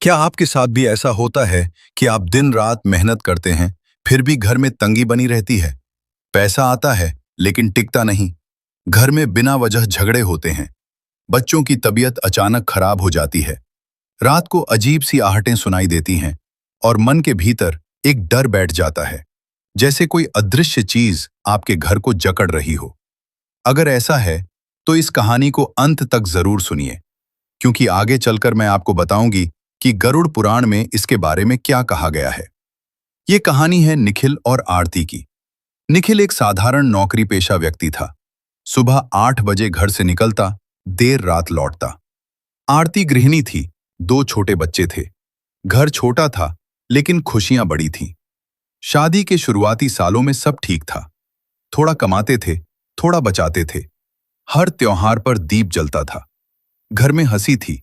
क्या आपके साथ भी ऐसा होता है कि आप दिन रात मेहनत करते हैं, फिर भी घर में तंगी बनी रहती है? पैसा आता है, लेकिन टिकता नहीं। घर में बिना वजह झगड़े होते हैं। बच्चों की तबीयत अचानक खराब हो जाती है। रात को अजीब सी आहटें सुनाई देती हैं और मन के भीतर एक डर बैठ जाता है, जैसे कोई अदृश्य चीज आपके घर को जकड़ रही हो। अगर ऐसा है, तो इस कहानी को अंत तक जरूर सुनिए, क्योंकि आगे चलकर मैं आपको बताऊंगी कि गरुड़ पुराण में इसके बारे में क्या कहा गया है। ये कहानी है निखिल और आरती की। निखिल एक साधारण नौकरी पेशा व्यक्ति था। सुबह 8 बजे घर से निकलता, देर रात लौटता। आरती गृहिणी थी, 2 छोटे बच्चे थे। घर छोटा था, लेकिन खुशियां बड़ी थीं। शादी के शुरुआती सालों में सब ठीक था। थोड़ा कमाते थे, थोड़ा बचाते थे। हर त्योहार पर दीप जलता था। घर में हंसी थी,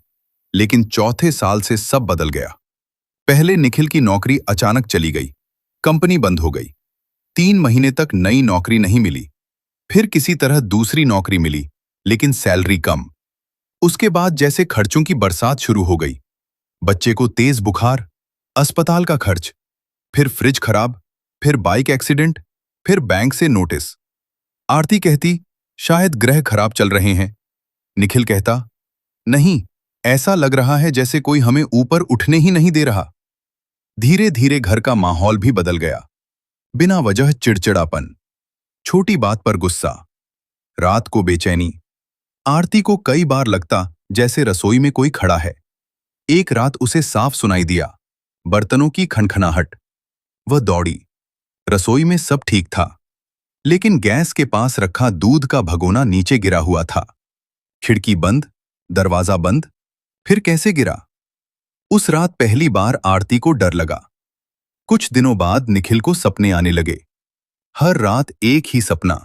लेकिन चौथे साल से सब बदल गया। पहले निखिल की नौकरी अचानक चली गई। कंपनी बंद हो गई। 3 महीने तक नई नौकरी नहीं मिली। फिर किसी तरह दूसरी नौकरी मिली, लेकिन सैलरी कम। उसके बाद जैसे खर्चों की बरसात शुरू हो गई। बच्चे को तेज बुखार, अस्पताल का खर्च, फिर फ्रिज खराब, फिर बाइक एक्सीडेंट, फिर बैंक से नोटिस। आरती कहती, शायद ग्रह खराब चल रहे हैं। निखिल कहता, नहीं, ऐसा लग रहा है जैसे कोई हमें ऊपर उठने ही नहीं दे रहा। धीरे धीरे घर का माहौल भी बदल गया। बिना वजह चिड़चिड़ापन, छोटी बात पर गुस्सा, रात को बेचैनी। आरती को कई बार लगता जैसे रसोई में कोई खड़ा है। एक रात उसे साफ सुनाई दिया, बर्तनों की खनखनाहट। वह दौड़ी। रसोई में सब ठीक था, लेकिन गैस के पास रखा दूध का भगोना नीचे गिरा हुआ था। खिड़की बंद, दरवाजा बंद। फिर कैसे गिरा? उस रात पहली बार आरती को डर लगा। कुछ दिनों बाद निखिल को सपने आने लगे। हर रात एक ही सपना।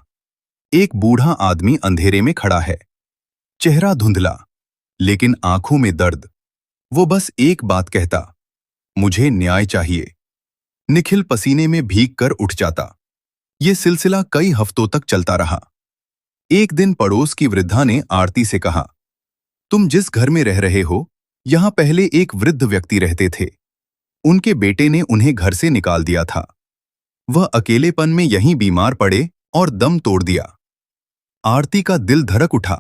एक बूढ़ा आदमी अंधेरे में खड़ा है। चेहरा धुंधला, लेकिन आंखों में दर्द। वो बस एक बात कहता, मुझे न्याय चाहिए। निखिल पसीने में भीग कर उठ जाता। ये सिलसिला कई हफ्तों तक चलता रहा। एक दिन पड़ोस की वृद्धा ने आरती से कहा, तुम जिस घर में रह रहे हो, यहां पहले एक वृद्ध व्यक्ति रहते थे। उनके बेटे ने उन्हें घर से निकाल दिया था। वह अकेलेपन में यहीं बीमार पड़े और दम तोड़ दिया। आरती का दिल धड़क उठा।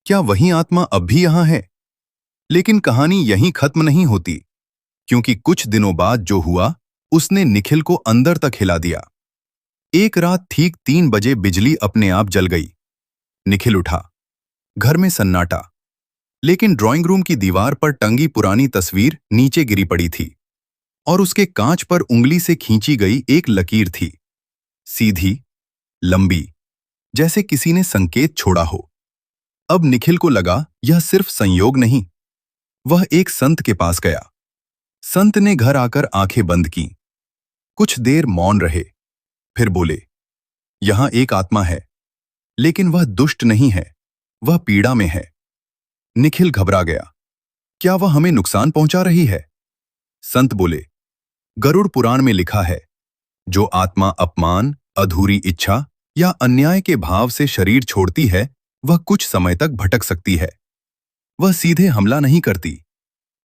क्या वही आत्मा अब भी यहां है? लेकिन कहानी यहीं खत्म नहीं होती, क्योंकि कुछ दिनों बाद जो हुआ, उसने निखिल को अंदर तक हिला दिया। एक रात ठीक 3 बजे बिजली अपने आप जल गई। निखिल उठा। घर में सन्नाटा, लेकिन ड्राइंग रूम की दीवार पर टंगी पुरानी तस्वीर नीचे गिरी पड़ी थी, और उसके कांच पर उंगली से खींची गई एक लकीर थी। सीधी, लंबी, जैसे किसी ने संकेत छोड़ा हो। अब निखिल को लगा यह सिर्फ संयोग नहीं। वह एक संत के पास गया। संत ने घर आकर आंखें बंद की। कुछ देर मौन रहे, फिर बोले, यहां एक आत्मा है, लेकिन वह दुष्ट नहीं है, वह पीड़ा में है। निखिल घबरा गया। क्या वह हमें नुकसान पहुंचा रही है? संत बोले, गरुड़ पुराण में लिखा है, जो आत्मा अपमान, अधूरी इच्छा या अन्याय के भाव से शरीर छोड़ती है, वह कुछ समय तक भटक सकती है। वह सीधे हमला नहीं करती,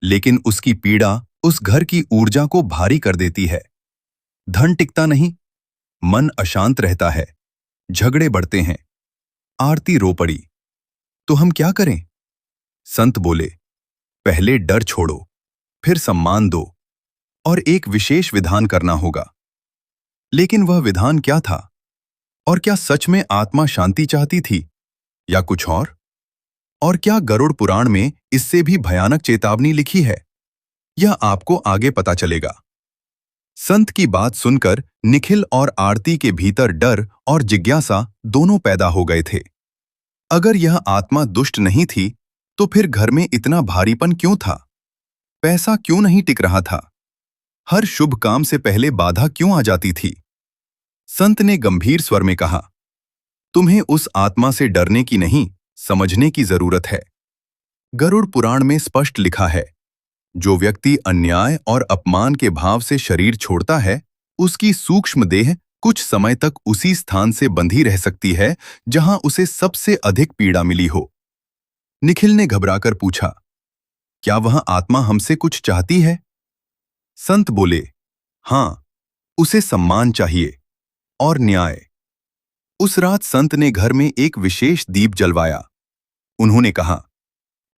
लेकिन उसकी पीड़ा उस घर की ऊर्जा को भारी कर देती है। धन टिकता नहीं, मन अशांत रहता है, झगड़े बढ़ते हैं। आरती रो पड़ी। तो हम क्या करें? संत बोले, पहले डर छोड़ो, फिर सम्मान दो, और एक विशेष विधान करना होगा। लेकिन वह विधान क्या था? और क्या सच में आत्मा शांति चाहती थी, या कुछ और? और क्या गरुड़ पुराण में इससे भी भयानक चेतावनी लिखी है? यह आपको आगे पता चलेगा। संत की बात सुनकर निखिल और आरती के भीतर डर और जिज्ञासा दोनों पैदा हो गए थे। अगर यह आत्मा दुष्ट नहीं थी, तो फिर घर में इतना भारीपन क्यों था? पैसा क्यों नहीं टिक रहा था? हर शुभ काम से पहले बाधा क्यों आ जाती थी? संत ने गंभीर स्वर में कहा, तुम्हें उस आत्मा से डरने की नहीं, समझने की जरूरत है। गरुड़ पुराण में स्पष्ट लिखा है, जो व्यक्ति अन्याय और अपमान के भाव से शरीर छोड़ता है, उसकी सूक्ष्म देह कुछ समय तक उसी स्थान से बंधी रह सकती है जहां उसे सबसे अधिक पीड़ा मिली हो। निखिल ने घबराकर पूछा, क्या वह आत्मा हमसे कुछ चाहती है? संत बोले, हाँ, उसे सम्मान चाहिए और न्याय। उस रात संत ने घर में एक विशेष दीप जलवाया। उन्होंने कहा,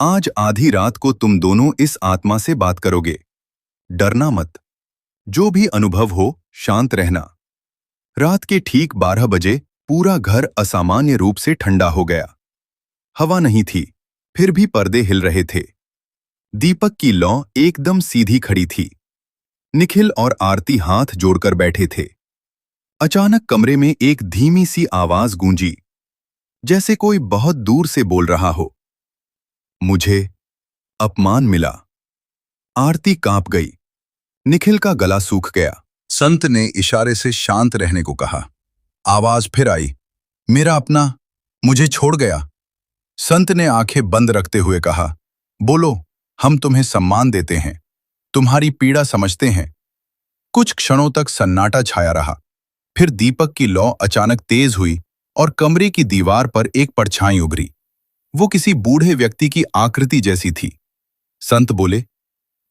आज आधी रात को तुम दोनों इस आत्मा से बात करोगे। डरना मत। जो भी अनुभव हो, शांत रहना। रात के ठीक 12 बजे पूरा घर असामान्य रूप से ठंडा हो गया। हवा नहीं थी, फिर भी पर्दे हिल रहे थे। दीपक की लौ एकदम सीधी खड़ी थी। निखिल और आरती हाथ जोड़कर बैठे थे। अचानक कमरे में एक धीमी सी आवाज गूंजी, जैसे कोई बहुत दूर से बोल रहा हो, मुझे अपमान मिला। आरती कांप गई। निखिल का गला सूख गया। संत ने इशारे से शांत रहने को कहा। आवाज फिर आई, मेरा अपना मुझे छोड़ गया। संत ने आंखें बंद रखते हुए कहा, बोलो, हम तुम्हें सम्मान देते हैं, तुम्हारी पीड़ा समझते हैं। कुछ क्षणों तक सन्नाटा छाया रहा। फिर दीपक की लौ अचानक तेज हुई और कमरे की दीवार पर एक परछाई उभरी। वो किसी बूढ़े व्यक्ति की आकृति जैसी थी। संत बोले,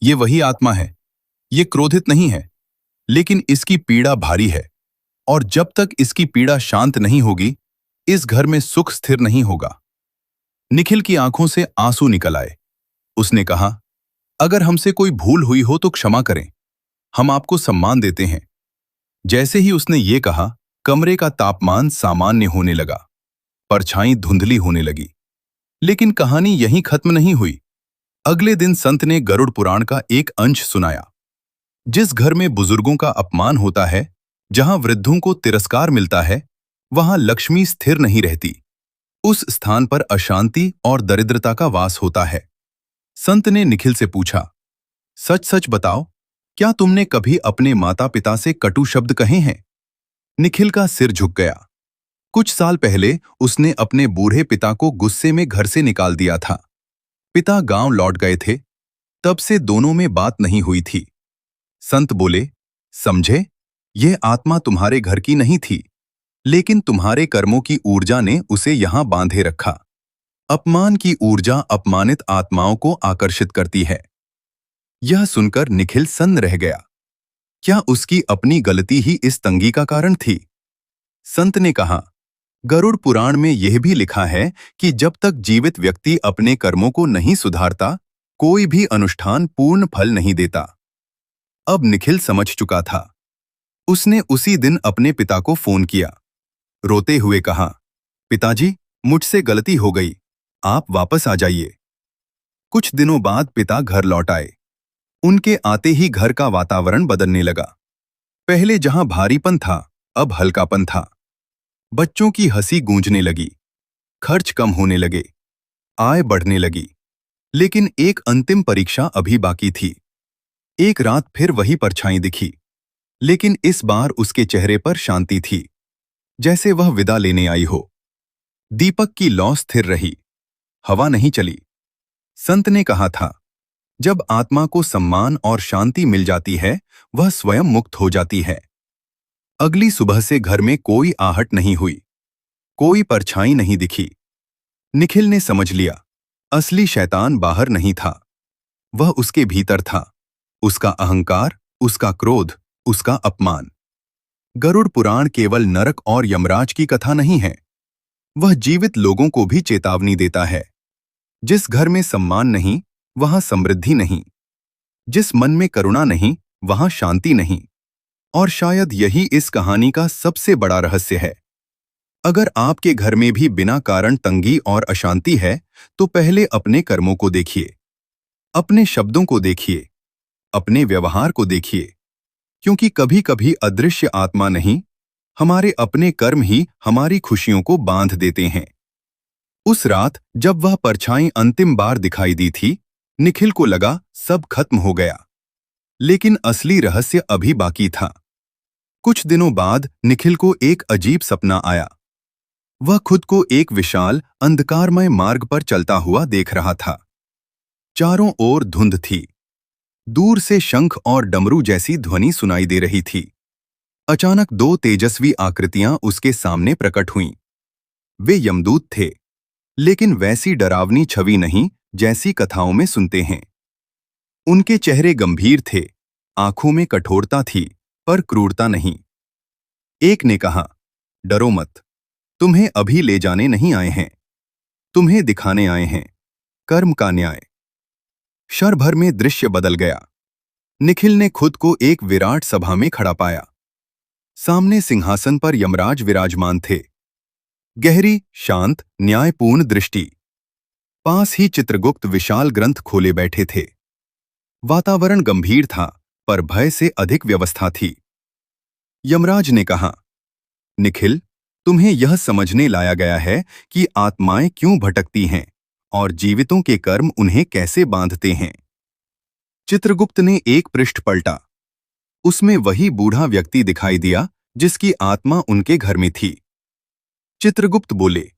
ये वही आत्मा है। ये क्रोधित नहीं है, लेकिन इसकी पीड़ा भारी है, और जब तक इसकी पीड़ा शांत नहीं होगी, इस घर में सुख स्थिर नहीं होगा। निखिल की आंखों से आंसू निकल आए। उसने कहा, अगर हमसे कोई भूल हुई हो तो क्षमा करें, हम आपको सम्मान देते हैं। जैसे ही उसने ये कहा, कमरे का तापमान सामान्य होने लगा। परछाई धुंधली होने लगी। लेकिन कहानी यहीं खत्म नहीं हुई। अगले दिन संत ने गरुड़ पुराण का एक अंश सुनाया। जिस घर में बुजुर्गों का अपमान होता है, जहां वृद्धों को तिरस्कार मिलता है, वहां लक्ष्मी स्थिर नहीं रहती। उस स्थान पर अशांति और दरिद्रता का वास होता है। संत ने निखिल से पूछा, सच सच बताओ, क्या तुमने कभी अपने माता पिता से कटु शब्द कहे हैं? निखिल का सिर झुक गया। कुछ साल पहले उसने अपने बूढ़े पिता को गुस्से में घर से निकाल दिया था। पिता गांव लौट गए थे। तब से दोनों में बात नहीं हुई थी। संत बोले, समझे, यह आत्मा तुम्हारे घर की नहीं थी, लेकिन तुम्हारे कर्मों की ऊर्जा ने उसे यहां बांधे रखा। अपमान की ऊर्जा अपमानित आत्माओं को आकर्षित करती है। यह सुनकर निखिल सन्न रह गया। क्या उसकी अपनी गलती ही इस तंगी का कारण थी? संत ने कहा, गरुड़ पुराण में यह भी लिखा है कि जब तक जीवित व्यक्ति अपने कर्मों को नहीं सुधारता, कोई भी अनुष्ठान पूर्ण फल नहीं देता। अब निखिल समझ चुका था। उसने उसी दिन अपने पिता को फोन किया। रोते हुए कहा, पिताजी, मुझसे गलती हो गई, आप वापस आ जाइए। कुछ दिनों बाद पिता घर लौट आए। उनके आते ही घर का वातावरण बदलने लगा। पहले जहां भारीपन था, अब हल्कापन था। बच्चों की हंसी गूंजने लगी, खर्च कम होने लगे, आय बढ़ने लगी। लेकिन एक अंतिम परीक्षा अभी बाकी थी। एक रात फिर वही परछाई दिखी, लेकिन इस बार उसके चेहरे पर शांति थी, जैसे वह विदा लेने आई हो। दीपक की लौ स्थिर रही, हवा नहीं चली। संत ने कहा था, जब आत्मा को सम्मान और शांति मिल जाती है, वह स्वयं मुक्त हो जाती है। अगली सुबह से घर में कोई आहट नहीं हुई, कोई परछाई नहीं दिखी। निखिल ने समझ लिया, असली शैतान बाहर नहीं था, वह उसके भीतर था। उसका अहंकार, उसका क्रोध, उसका अपमान। गरुड़ पुराण केवल नरक और यमराज की कथा नहीं है, वह जीवित लोगों को भी चेतावनी देता है। जिस घर में सम्मान नहीं, वहां समृद्धि नहीं। जिस मन में करुणा नहीं, वहां शांति नहीं। और शायद यही इस कहानी का सबसे बड़ा रहस्य है। अगर आपके घर में भी बिना कारण तंगी और अशांति है, तो पहले अपने कर्मों को देखिए, अपने शब्दों को देखिए, अपने व्यवहार को देखिए, क्योंकि कभी कभी अदृश्य आत्मा नहीं, हमारे अपने कर्म ही हमारी खुशियों को बांध देते हैं। उस रात जब वह परछाई अंतिम बार दिखाई दी थी, निखिल को लगा सब खत्म हो गया। लेकिन असली रहस्य अभी बाकी था। कुछ दिनों बाद निखिल को एक अजीब सपना आया। वह खुद को एक विशाल अंधकारमय मार्ग पर चलता हुआ देख रहा था। चारों ओर धुंध थी। दूर से शंख और डमरू जैसी ध्वनि सुनाई दे रही थी। अचानक दो तेजस्वी आकृतियां उसके सामने प्रकट हुईं। वे यमदूत थे, लेकिन वैसी डरावनी छवि नहीं जैसी कथाओं में सुनते हैं। उनके चेहरे गंभीर थे, आंखों में कठोरता थी, पर क्रूरता नहीं। एक ने कहा, डरो मत, तुम्हें अभी ले जाने नहीं आए हैं, तुम्हें दिखाने आए हैं कर्म का न्याय। क्षण भर में दृश्य बदल गया। निखिल ने खुद को एक विराट सभा में खड़ा पाया। सामने सिंहासन पर यमराज विराजमान थे। गहरी, शांत, न्यायपूर्ण दृष्टि। पास ही चित्रगुप्त विशाल ग्रंथ खोले बैठे थे। वातावरण गंभीर था, पर भय से अधिक व्यवस्था थी। यमराज ने कहा, निखिल, तुम्हें यह समझने लाया गया है कि आत्माएं क्यों भटकती हैं और जीवितों के कर्म उन्हें कैसे बांधते हैं। चित्रगुप्त ने एक पृष्ठ पलटा। उसमें वही बूढ़ा व्यक्ति दिखाई दिया जिसकी आत्मा उनके घर में थी। चित्रगुप्त बोले,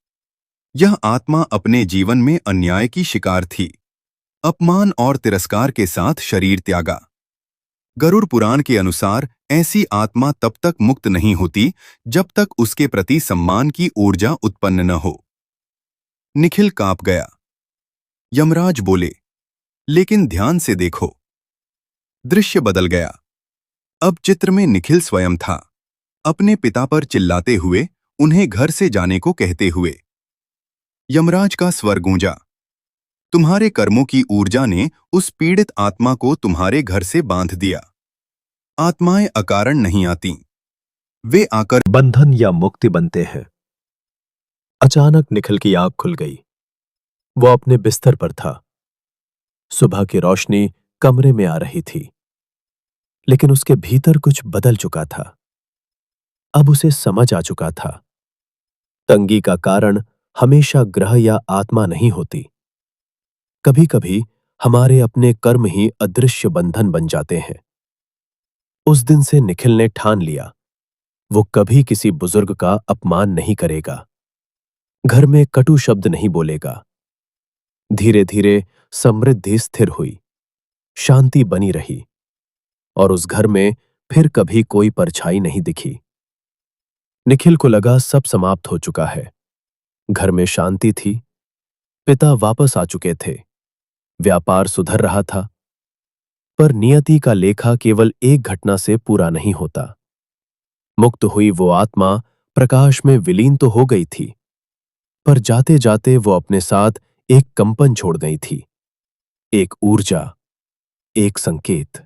यह आत्मा अपने जीवन में अन्याय की शिकार थी। अपमान और तिरस्कार के साथ शरीर त्यागा। गरुड़ पुराण के अनुसार ऐसी आत्मा तब तक मुक्त नहीं होती जब तक उसके प्रति सम्मान की ऊर्जा उत्पन्न न हो। निखिल कांप गया। यमराज बोले, लेकिन ध्यान से देखो। दृश्य बदल गया। अब चित्र में निखिल स्वयं था, अपने पिता पर चिल्लाते हुए, उन्हें घर से जाने को कहते हुए। यमराज का स्वर गूंजा, तुम्हारे कर्मों की ऊर्जा ने उस पीड़ित आत्मा को तुम्हारे घर से बांध दिया। आत्माएं अकारण नहीं आती, वे आकर बंधन या मुक्ति बनते हैं। अचानक निखिल की आंख खुल गई। वो अपने बिस्तर पर था। सुबह की रोशनी कमरे में आ रही थी, लेकिन उसके भीतर कुछ बदल चुका था। अब उसे समझ आ चुका था, तंगी का कारण हमेशा ग्रह या आत्मा नहीं होती। कभी कभी हमारे अपने कर्म ही अदृश्य बंधन बन जाते हैं। उस दिन से निखिल ने ठान लिया, वो कभी किसी बुजुर्ग का अपमान नहीं करेगा, घर में कटु शब्द नहीं बोलेगा। धीरे धीरे समृद्धि स्थिर हुई, शांति बनी रही, और उस घर में फिर कभी कोई परछाई नहीं दिखी। निखिल को लगा सब समाप्त हो चुका है। घर में शांति थी, पिता वापस आ चुके थे, व्यापार सुधर रहा था। पर नियति का लेखा केवल एक घटना से पूरा नहीं होता। मुक्त हुई वो आत्मा प्रकाश में विलीन तो हो गई थी, पर जाते जाते वो अपने साथ एक कंपन छोड़ गई थी, एक ऊर्जा, एक संकेत।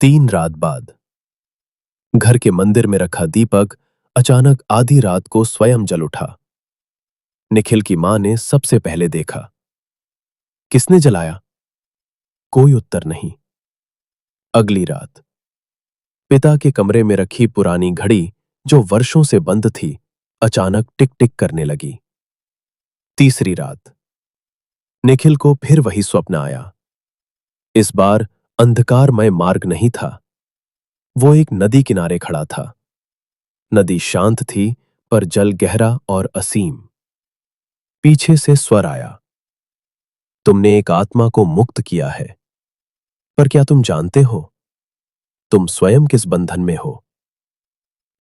3 रात बाद घर के मंदिर में रखा दीपक अचानक आधी रात को स्वयं जल उठा। निखिल की मां ने सबसे पहले देखा। किसने जलाया? कोई उत्तर नहीं। अगली रात पिता के कमरे में रखी पुरानी घड़ी, जो वर्षों से बंद थी, अचानक टिक टिक करने लगी। तीसरी रात निखिल को फिर वही स्वप्न आया। इस बार अंधकारमय मार्ग नहीं था, वो एक नदी किनारे खड़ा था। नदी शांत थी, पर जल गहरा और असीम। पीछे से स्वर आया, तुमने एक आत्मा को मुक्त किया है, पर क्या तुम जानते हो तुम स्वयं किस बंधन में हो?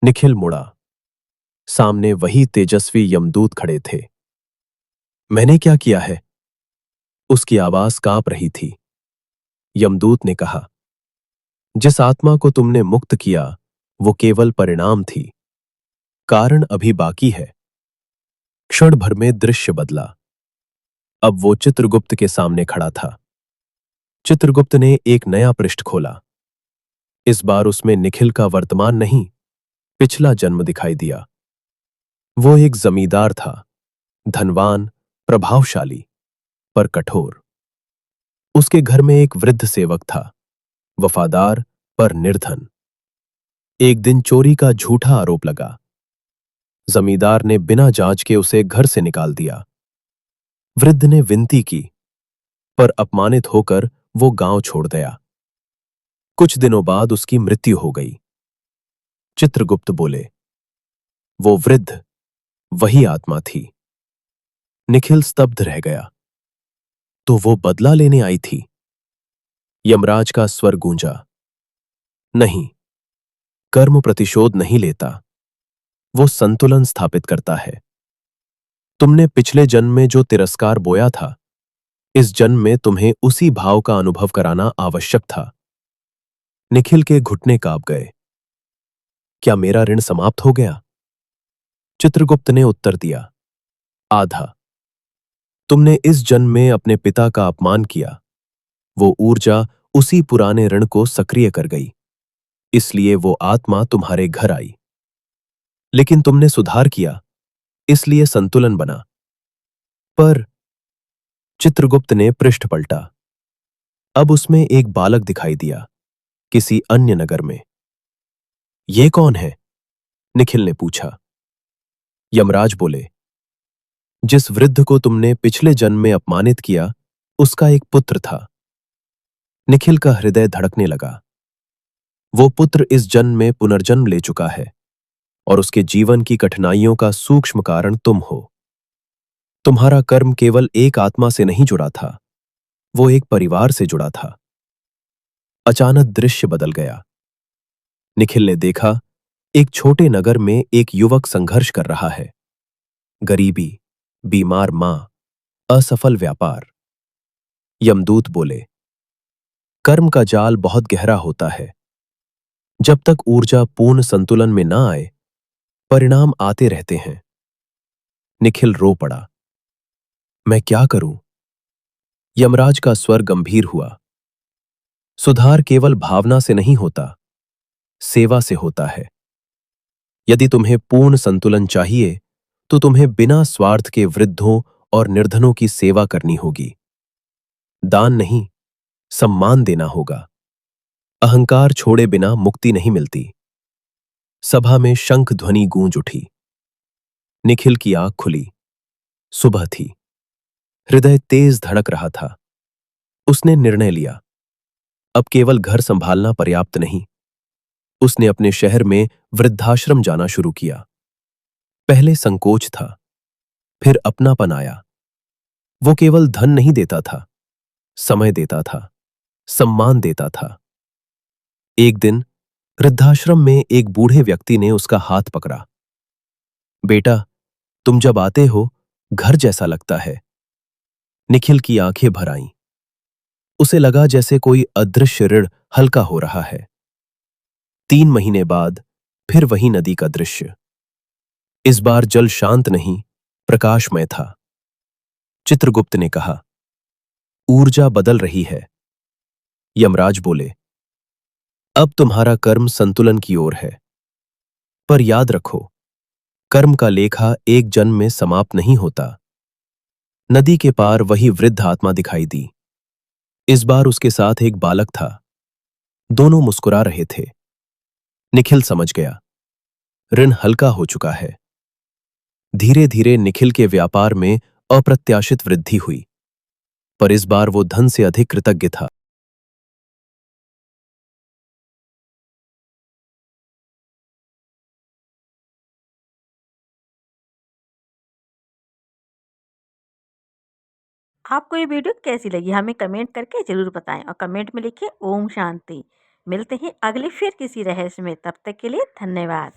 निखिल मुड़ा। सामने वही तेजस्वी यमदूत खड़े थे। मैंने क्या किया है? उसकी आवाज कांप रही थी। यमदूत ने कहा, जिस आत्मा को तुमने मुक्त किया वो केवल परिणाम थी, कारण अभी बाकी है। क्षण भर में दृश्य बदला। अब वो चित्रगुप्त के सामने खड़ा था। चित्रगुप्त ने एक नया पृष्ठ खोला। इस बार उसमें निखिल का वर्तमान नहीं, पिछला जन्म दिखाई दिया। वो एक जमींदार था, धनवान, प्रभावशाली, पर कठोर। उसके घर में एक वृद्ध सेवक था, वफादार पर निर्धन। एक दिन चोरी का झूठा आरोप लगा। जमींदार ने बिना जांच के उसे घर से निकाल दिया। वृद्ध ने विनती की, पर अपमानित होकर वो गांव छोड़ गया। कुछ दिनों बाद उसकी मृत्यु हो गई। चित्रगुप्त बोले, वो वृद्ध वही आत्मा थी। निखिल स्तब्ध रह गया। तो वो बदला लेने आई थी? यमराज का स्वर गूंजा, नहीं, कर्म प्रतिशोध नहीं लेता, वो संतुलन स्थापित करता है। तुमने पिछले जन्म में जो तिरस्कार बोया था, इस जन्म में तुम्हें उसी भाव का अनुभव कराना आवश्यक था। निखिल के घुटने कांप गए। क्या मेरा ऋण समाप्त हो गया? चित्रगुप्त ने उत्तर दिया, आधा। तुमने इस जन्म में अपने पिता का अपमान किया। वो ऊर्जा उसी पुराने ऋण को सक्रिय कर गई, इसलिए वो आत्मा तुम्हारे घर आई। लेकिन तुमने सुधार किया, इसलिए संतुलन बना। पर चित्रगुप्त ने पृष्ठ पलटा। अब उसमें एक बालक दिखाई दिया, किसी अन्य नगर में। ये कौन है? निखिल ने पूछा। यमराज बोले, जिस वृद्ध को तुमने पिछले जन्म में अपमानित किया, उसका एक पुत्र था। निखिल का हृदय धड़कने लगा। वो पुत्र इस जन्म में पुनर्जन्म ले चुका है और उसके जीवन की कठिनाइयों का सूक्ष्म कारण तुम हो। तुम्हारा कर्म केवल एक आत्मा से नहीं जुड़ा था, वो एक परिवार से जुड़ा था। अचानक दृश्य बदल गया। निखिल ने देखा, एक छोटे नगर में एक युवक संघर्ष कर रहा है। गरीबी, बीमार मां, असफल व्यापार। यमदूत बोले, कर्म का जाल बहुत गहरा होता है। जब तक ऊर्जा पूर्ण संतुलन में ना आए, परिणाम आते रहते हैं। निखिल रो पड़ा। मैं क्या करूं? यमराज का स्वर गंभीर हुआ। सुधार केवल भावना से नहीं होता, सेवा से होता है। यदि तुम्हें पूर्ण संतुलन चाहिए, तो तुम्हें बिना स्वार्थ के वृद्धों और निर्धनों की सेवा करनी होगी। दान नहीं, सम्मान देना होगा। अहंकार छोड़े बिना मुक्ति नहीं मिलती। सभा में शंख ध्वनि गूंज उठी। निखिल की आंख खुली। सुबह थी। हृदय तेज धड़क रहा था। उसने निर्णय लिया, अब केवल घर संभालना पर्याप्त नहीं। उसने अपने शहर में वृद्धाश्रम जाना शुरू किया। पहले संकोच था, फिर अपनापन आया। वो केवल धन नहीं देता था, समय देता था, सम्मान देता था। एक दिन वृद्धाश्रम में एक बूढ़े व्यक्ति ने उसका हाथ पकड़ा। बेटा, तुम जब आते हो, घर जैसा लगता है। निखिल की आंखें भर आईं। उसे लगा जैसे कोई अदृश्य ऋण हल्का हो रहा है। 3 महीने बाद फिर वही नदी का दृश्य। इस बार जल शांत नहीं, प्रकाशमय था। चित्रगुप्त ने कहा, ऊर्जा बदल रही है। यमराज बोले, अब तुम्हारा कर्म संतुलन की ओर है। पर याद रखो, कर्म का लेखा एक जन्म में समाप्त नहीं होता। नदी के पार वही वृद्ध आत्मा दिखाई दी। इस बार उसके साथ एक बालक था। दोनों मुस्कुरा रहे थे। निखिल समझ गया, ऋण हल्का हो चुका है। धीरे धीरे निखिल के व्यापार में अप्रत्याशित वृद्धि हुई, पर इस बार वो धन से अधिक कृतज्ञ था। आपको ये वीडियो कैसी लगी हमें कमेंट करके ज़रूर बताएं और कमेंट में लिखिए ओम शांति। मिलते हैं अगले फिर किसी रहस्य में, तब तक के लिए धन्यवाद।